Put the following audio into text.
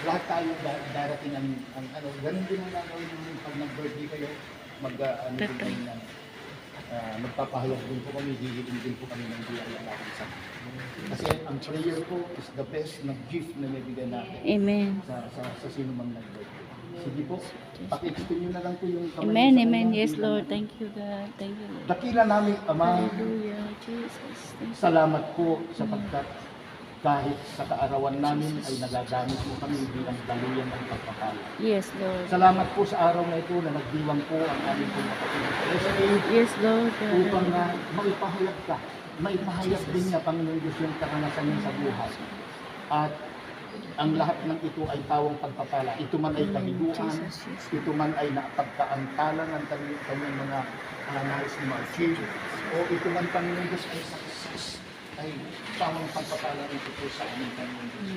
lahat tayo darating ang ano, ganun din ang gagawin yung pag nag-birthday kayo, ano din kami na, magpapahayag din po kami, hihiling din po kami ng biyaya natin sa kasi ang prayer po is the best na gift na nabigyan natin. Amen. Sa sino mang nag-birthday. Sige po, pakitipin nyo na lang po yung kamay Amen, sa amen. kanya. Yes, Lord. Thank you, God. Thank you, Lord. Dakila namin, Ama, Hallelujah, Jesus. Thank you. salamat po sapagkat kahit sa kaarawan namin ay nagagamit mo kami bilang daluyan ng pagpapala. Yes, Lord. Salamat po sa araw na ito na nagdiwang po ang aming pagpapala. Yes, Lord. God. Upang na maipahayag ka, maipahayag din niya, Panginoon Diyos, yung karanasan niya sa buhay. At ang lahat ng ito ay tawang pagpapala. Ito man ay kahiguan, ito man ay napagkaantalan ng kanyang mga nais na ma-achieve, o ito man, Panginoon Diyos, ay success, ay tawang pagpapala ito po sa aming Panginoon Diyos.